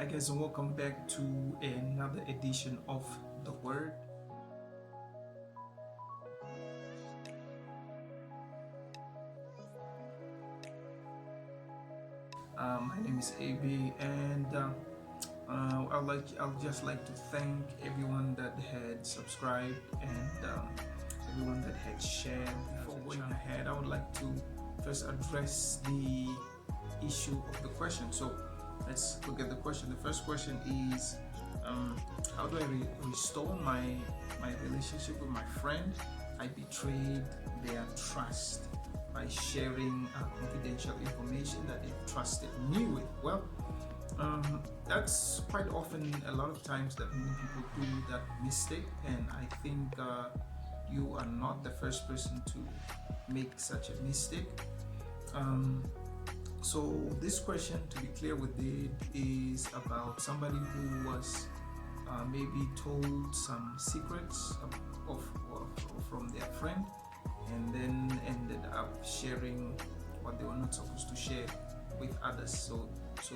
Hi guys, and welcome back to another edition of The Word. My name is AB, and I'll just like to thank everyone that had subscribed and everyone that had shared. Before going ahead, I would like to first address the issue of the question. So let's look at the question. The first question is, how do I restore my relationship with my friend? I betrayed their trust by sharing confidential information that they trusted me with. Well, that's quite often, a lot of times, that many people do that mistake, and I think you are not the first person to make such a mistake. So this question, to be clear with it, is about somebody who was maybe told some secrets from their friend, and then ended up sharing what they were not supposed to share with others. So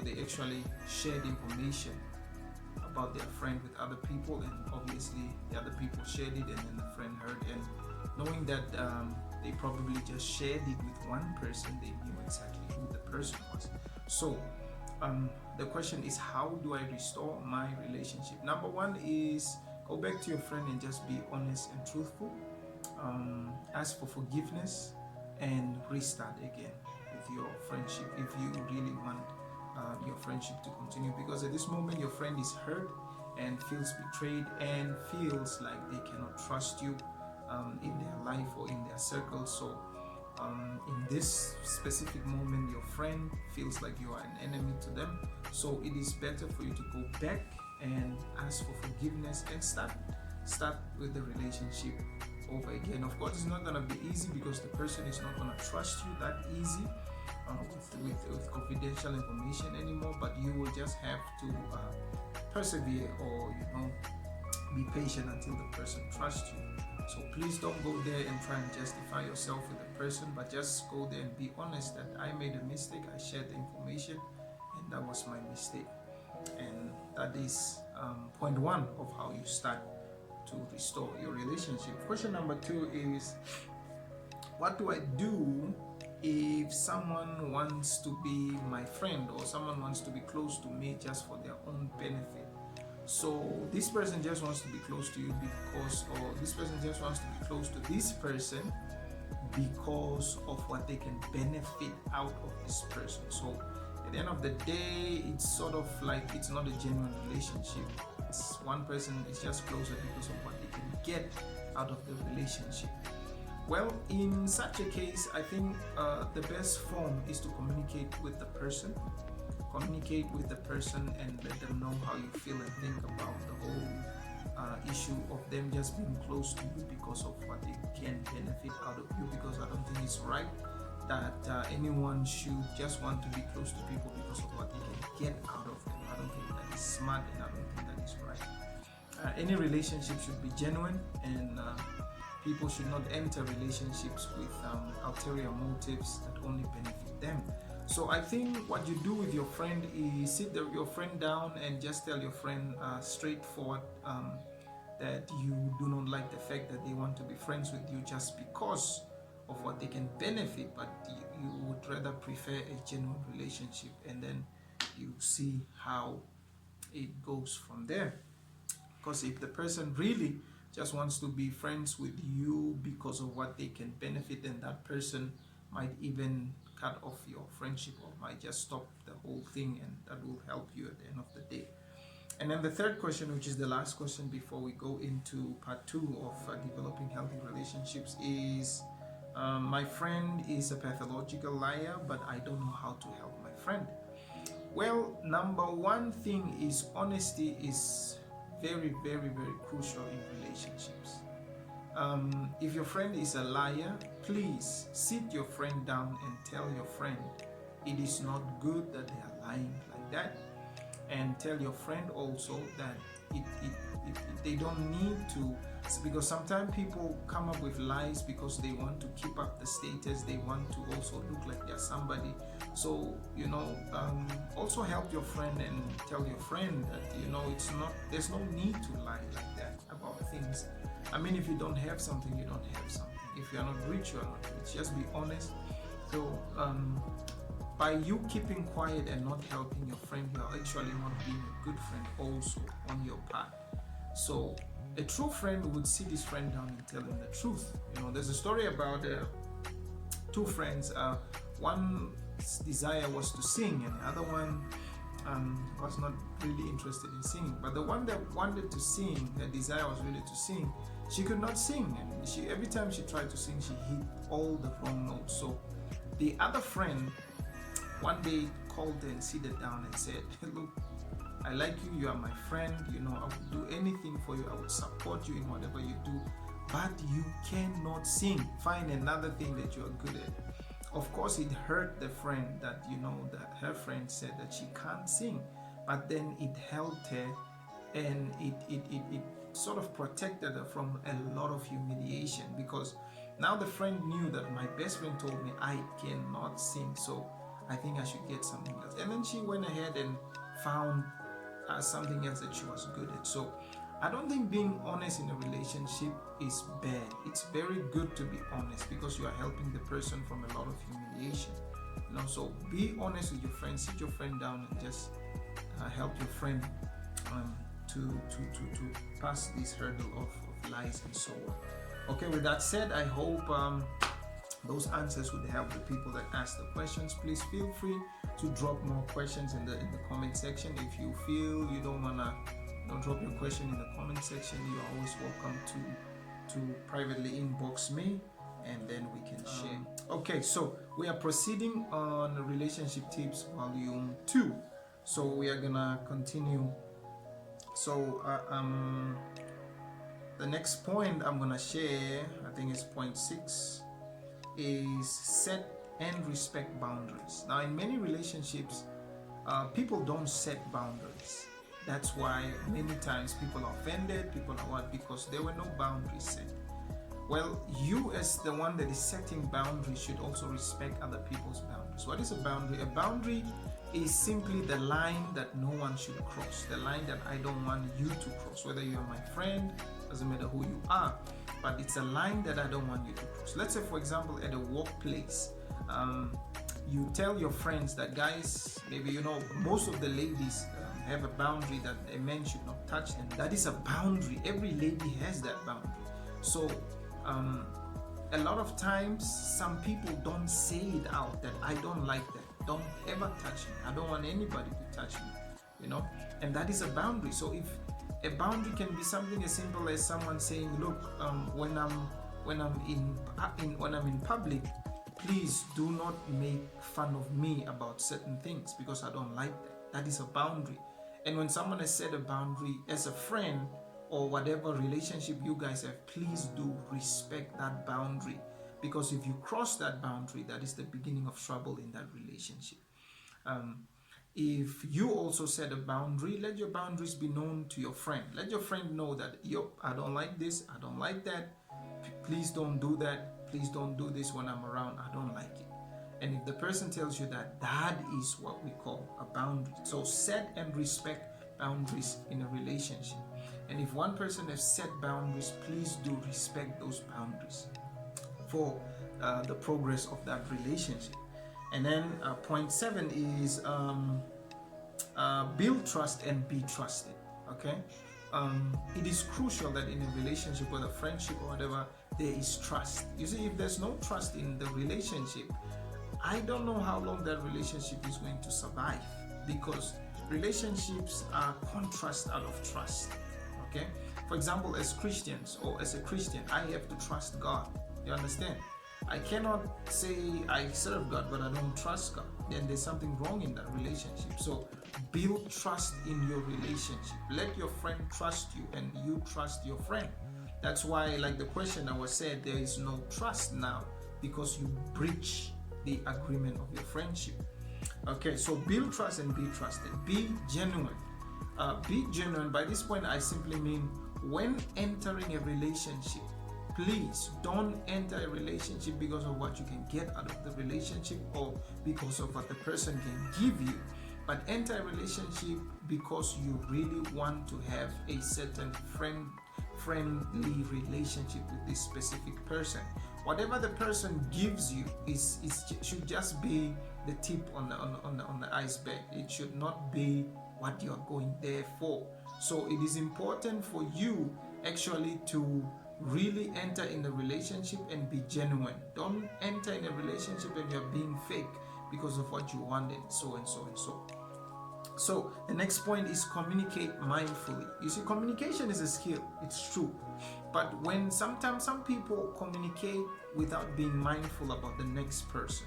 they actually shared information about their friend with other people, and obviously the other people shared it, and then the friend heard, and knowing that they probably just shared it with one person, they knew exactly who the person was. So the question is, how do I restore my relationship? Number one is, go back to your friend and just be honest and truthful. Ask for forgiveness and restart again with your friendship if you really want your friendship to continue, because at this moment your friend is hurt and feels betrayed and feels like they cannot trust you in their life or in their circle. So in this specific moment, your friend feels like you are an enemy to them. So it is better for you to go back and ask for forgiveness and start with the relationship over again. Of course, it's not going to be easy, because the person is not going to trust you that easy with confidential information anymore, but you will just have to persevere, or be patient until the person trusts you. So please don't go there and try and justify yourself with the person, but just go there and be honest that I made a mistake, I shared the information, and that was my mistake. And that is point one of how you start to restore your relationship. Question number two is, what do I do if someone wants to be my friend, or someone wants to be close to me just for their own benefit? So this person just wants to be close to you because, or this person just wants to be close to this person because of what they can benefit out of this person. So at the end of the day, it's sort of like, it's not a genuine relationship. It's one person is just closer because of what they can get out of the relationship. Well, in such a case, I think the best form is to communicate with the person. Communicate with the person and let them know how you feel and think about the whole issue of them just being close to you because of what they can benefit out of you. Because I don't think it's right that anyone should just want to be close to people because of what they can get out of them. I don't think that is smart, and I don't think that is right. Any relationship should be genuine, and people should not enter relationships with ulterior motives that only benefit them. So I think what you do with your friend is sit your friend down and just tell your friend straightforward that you do not like the fact that they want to be friends with you just because of what they can benefit, but you would rather prefer a genuine relationship, and then you see how it goes from there. Because if the person really just wants to be friends with you because of what they can benefit, then that person might even cut off your friendship, or might just stop the whole thing, and that will help you at the end of the day. And then the third question, which is the last question before we go into part two of developing healthy relationships, is my friend is a pathological liar, but I don't know how to help my friend. Well, number one thing is, honesty is very, very, very crucial in relationships. If your friend is a liar, please sit your friend down and tell your friend it is not good that they are lying like that. and tell your friend also that they don't need to, because sometimes people come up with lies because they want to keep up the status, they want to also look like they're somebody. So also help your friend and tell your friend that there's no need to lie like that about things. I mean, if you don't have something, you don't have something. If you are not rich, you are not rich. Just be honest. So by you keeping quiet and not helping your friend, you are actually not being a good friend also on your part. So a true friend would sit his friend down and tell him the truth. There's a story about two friends. One's desire was to sing, and the other one was not really interested in singing. But the one that wanted to sing, her desire was really to sing. She could not sing, and every time she tried to sing, she hit all the wrong notes. So the other friend one day called her and seated down and said, "Look, I like you, you are my friend, I would do anything for you, I would support you in whatever you do, but you cannot sing. Find another thing that you are good at." Of course, it hurt the friend that that her friend said that she can't sing, but then it helped her, and it sort of protected her from a lot of humiliation, because now the friend knew that my best friend told me I cannot sing, so I think I should get something else. And then she went ahead and found something else that she was good at. So I don't think being honest in a relationship is bad. It's very good to be honest, because you are helping the person from a lot of humiliation. So be honest with your friend. Sit your friend down and just help your friend to pass this hurdle of lies and so on. Okay, with that said, I hope those answers would help the people that ask the questions. Please feel free to drop more questions in the comment section. If you feel you don't wanna drop your question in the comment section, you are always welcome to privately inbox me, and then we can share. Okay, so we are proceeding on Relationship Tips Volume 2. So we are gonna continue. So the next point I'm gonna share, I think it's point 6, is set and respect boundaries. Now, in many relationships, people don't set boundaries. That's why many times people are offended. People are what? Because there were no boundaries set. Well, you as the one that is setting boundaries should also respect other people's boundaries. What is a boundary? A boundary is simply the line that no one should cross, the line that I don't want you to cross. Whether you are my friend, doesn't matter who you are, but it's a line that I don't want you to cross. Let's say, for example, at a workplace, you tell your friends that, guys, maybe most of the ladies have a boundary that a man should not touch them. That is a boundary. Every lady has that boundary. So a lot of times some people don't say it out, that I don't like that. Don't ever touch me. I don't want anybody to touch me. And that is a boundary. So if a boundary can be something as simple as someone saying, "Look, when I'm in public, please do not make fun of me about certain things, because I don't like that." That is a boundary. And when someone has set a boundary as a friend or whatever relationship you guys have, please do respect that boundary, because if you cross that boundary, that is the beginning of trouble in that relationship. If you also set a boundary, let your boundaries be known to your friend. Let your friend know that, I don't like this, I don't like that, please don't do that, please don't do this when I'm around, I don't like it. And if the person tells you that, that is what we call a boundary. So set and respect boundaries in a relationship. And if one person has set boundaries, please do respect those boundaries for the progress of that relationship. And then point 7 is build trust and be trusted. Okay, it is crucial that in a relationship, whether friendship or whatever, there is trust. You see, if there's no trust in the relationship, I don't know how long that relationship is going to survive, because relationships are contrast out of trust. Okay, for example, as Christians, or as a Christian, I have to trust God. You understand? I cannot say I serve God but I don't trust God. Then there's something wrong in that relationship. So build trust in your relationship. Let your friend trust you and you trust your friend. That's why, like the question I was said, there is no trust now, because you breach the agreement of your friendship. Okay, so build trust and be trusted. Be genuine. Be genuine. By this point, I simply mean when entering a relationship, please don't enter a relationship because of what you can get out of the relationship or because of what the person can give you, but enter a relationship because you really want to have a certain friendly relationship with this specific person. Whatever the person gives you should just be the tip on the iceberg. It should not be what you are going there for. So it is important for you actually to really enter in a relationship and be genuine. Don't enter in a relationship and you're being fake because of what you wanted, so and so and so. So the next point is communicate mindfully. You see, communication is a skill, it's true. But when sometimes some people communicate without being mindful about the next person.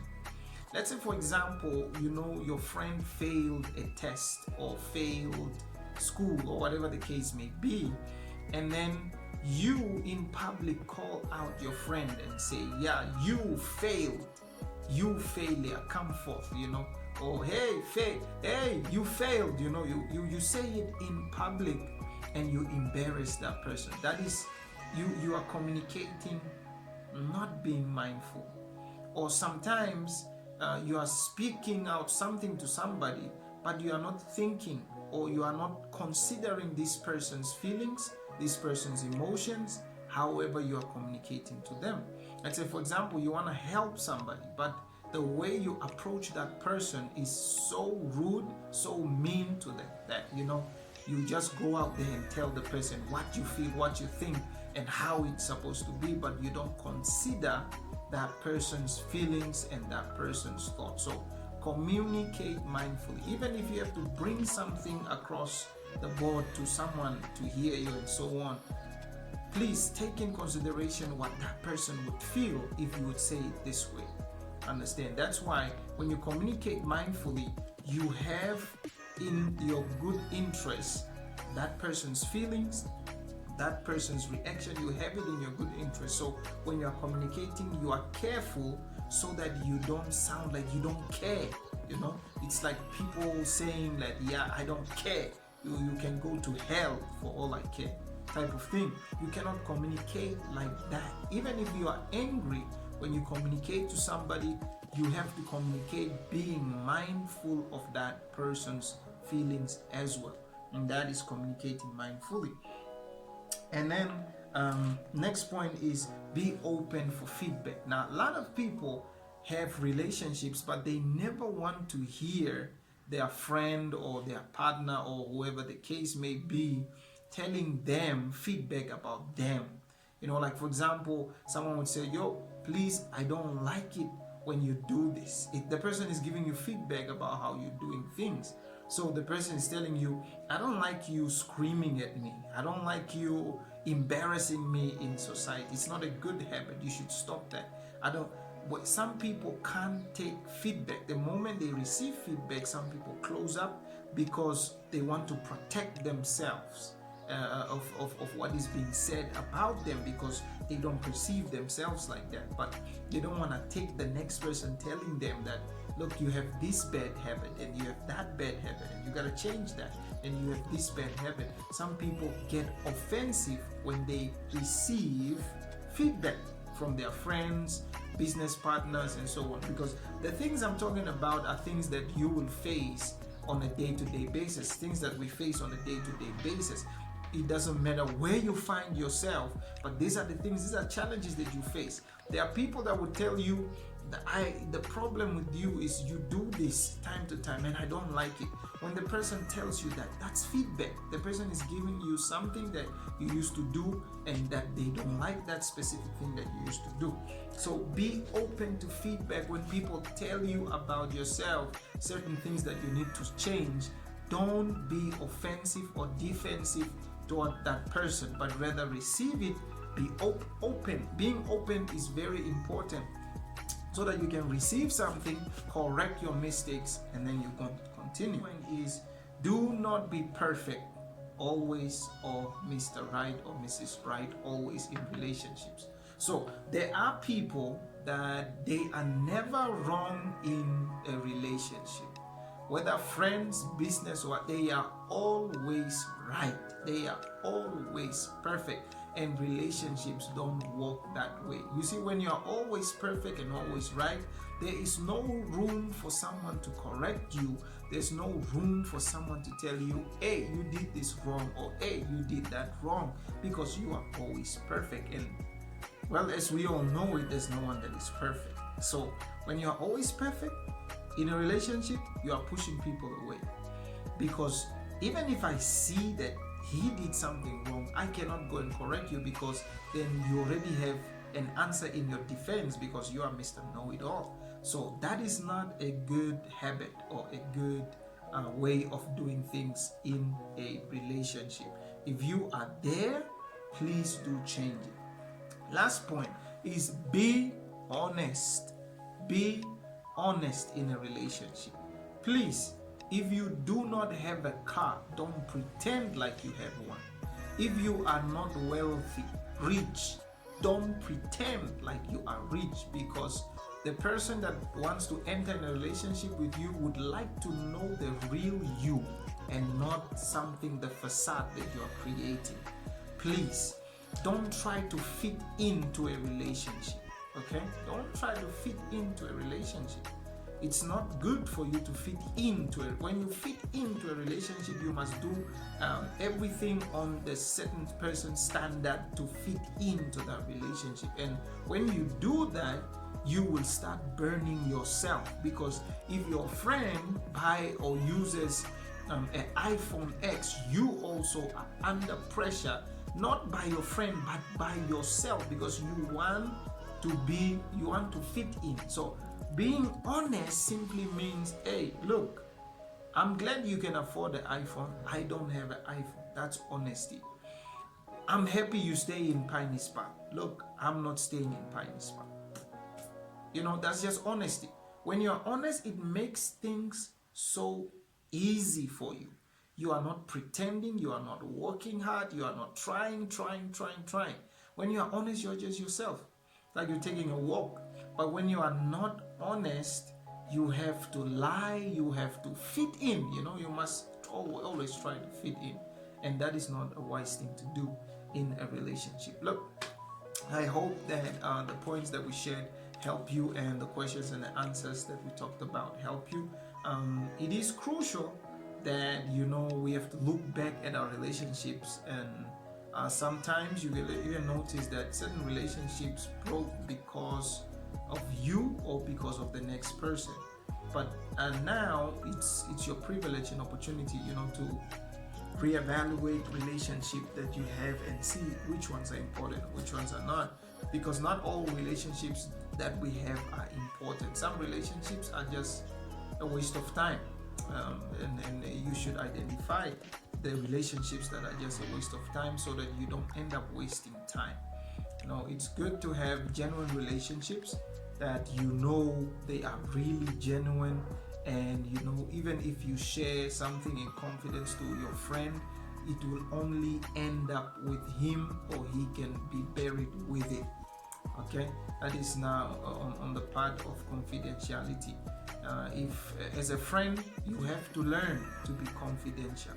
Let's say, for example, your friend failed a test or failed school or whatever the case may be, and then you in public call out your friend and say, yeah, you failed, you failure, come forth, or hey, you failed, you say it in public and you embarrass that person. That is, you are communicating not being mindful. Or sometimes you are speaking out something to somebody, but you are not thinking or you are not considering this person's feelings, this person's emotions, however you are communicating to them. Let's say, for example, you want to help somebody, but the way you approach that person is so rude, so mean to them that you just go out there and tell the person what you feel, what you think, and how it's supposed to be, but you don't consider that person's feelings and that person's thoughts. So communicate mindfully. Even if you have to bring something across the board to someone to hear you and so on, please take in consideration what that person would feel if you would say it this way. Understand? That's why when you communicate mindfully, you have in your good interest that person's feelings, that person's reaction. You have it in your good interest. So when you are communicating, you are careful so that you don't sound like you don't care. It's like people saying that, yeah, I don't care, you can go to hell for all I care type of thing. You cannot communicate like that. Even if you are angry, when you communicate to somebody, you have to communicate being mindful of that person's feelings as well, and that is communicating mindfully. And then next point is be open for feedback. Now, a lot of people have relationships, but they never want to hear their friend or their partner or whoever the case may be telling them feedback about them. Like, for example, someone would say, yo, please, I don't like it when you do this. The person is giving you feedback about how you're doing things. So the person is telling you, I don't like you screaming at me. I don't like you embarrassing me in society. It's not a good habit. You should stop that. But some people can't take feedback. The moment they receive feedback, some people close up because they want to protect themselves of what is being said about them, because they don't perceive themselves like that. But they don't want to take the next person telling them that, look, you have this bad habit and you have that bad habit and you got to change that, and you have this bad habit. Some people get offensive when they receive feedback from their friends, business partners, and so on, because the things I'm talking about are things that you will face on a day-to-day basis, things that we face on a day-to-day basis. It doesn't matter where you find yourself, but these are the things, these are challenges that you face. There are people that will tell you that the problem with you is you do this time to time and I don't like it. When the person tells you that, that's feedback. The person is giving you something that you used to do and that they don't like that specific thing that you used to do. So be open to feedback. When people tell you about yourself, certain things that you need to change, don't be offensive or defensive toward that person, but rather receive it. Be open. Being open is very important, so that you can receive something, correct your mistakes, and then you can continue. Point is, do not be perfect always, or Mr. Right or Mrs. Right always in relationships. So there are people that they are never wrong in a relationship. whether friends, business, or they are always right. They are always perfect. And relationships don't work that way. You see, when you are always perfect and always right, there is no room for someone to correct you. There's no room for someone to tell you, hey, you did this wrong, or hey, you did that wrong, because you are always perfect. And well, as we all know it, there's no one that is perfect. So when you are always perfect in a relationship, you are pushing people away. Because even if I see that he did something wrong, I cannot go and correct you, because then you already have an answer in your defense, because you are Mr. Know-it-all. So that is not a good habit or a good way of doing things in a relationship. If you are there, please do change it. Last point is be honest. Be honest in a relationship. Please, if you do not have a car, don't pretend like you have one. If you are not wealthy, rich, don't pretend like you are rich, because the person that wants to enter in a relationship with you would like to know the real you and not something, the facade that you are creating. Please, don't try to fit into a relationship. Okay? Don't try to fit into a relationship. It's not good for you to fit into it. When you fit into a relationship, you must do everything on the certain person's standard to fit into that relationship. And when you do that, you will start burning yourself, because if your friend buy or uses an iPhone X, you also are under pressure, not by your friend but by yourself, because you want to fit in. So being honest simply means, hey, look, I'm glad you can afford the iPhone. I don't have an iPhone. That's honesty. I'm happy you stay in Piney Spot. Look, I'm not staying in Piney Spot. That's just honesty. When you're honest, it makes things so easy for you. You are not pretending, you are not working hard, you are not trying. When you are honest, you're just yourself. Like you're taking a walk. But when you are not honest, you have to lie, you have to fit in. You must always try to fit in. And that is not a wise thing to do in a relationship. Look, I hope that the points that we shared help you, and the questions and the answers that we talked about help you. It is crucial that we have to look back at our relationships, and sometimes you will even notice that certain relationships broke because of you or because of the next person. But now it's your privilege and opportunity to reevaluate relationship that you have and see which ones are important, which ones are not, because not all relationships that we have are important. Some relationships are just a waste of time, and you should identify the relationships that are just a waste of time, so that you don't end up wasting time. It's good to have genuine relationships that they are really genuine, and even if you share something in confidence to your friend, it will only end up with him, or he can be buried with it. Okay, that is now on the part of confidentiality. If as a friend, you have to learn to be confidential.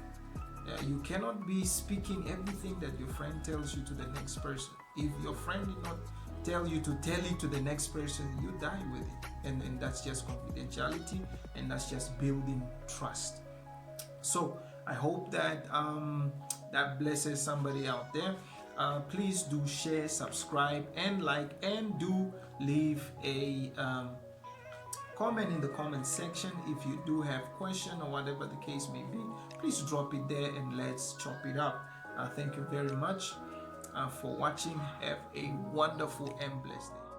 You cannot be speaking everything that your friend tells you to the next person. If your friend did not tell you to tell it to the next person, you die with it. And that's just confidentiality, and that's just building trust. So I hope that that blesses somebody out there. Please do share, subscribe, and like, and do leave a comment in the comment section. If you do have question or whatever the case may be, please drop it there and let's chop it up. Thank you very much for watching. Have a wonderful and blessed day.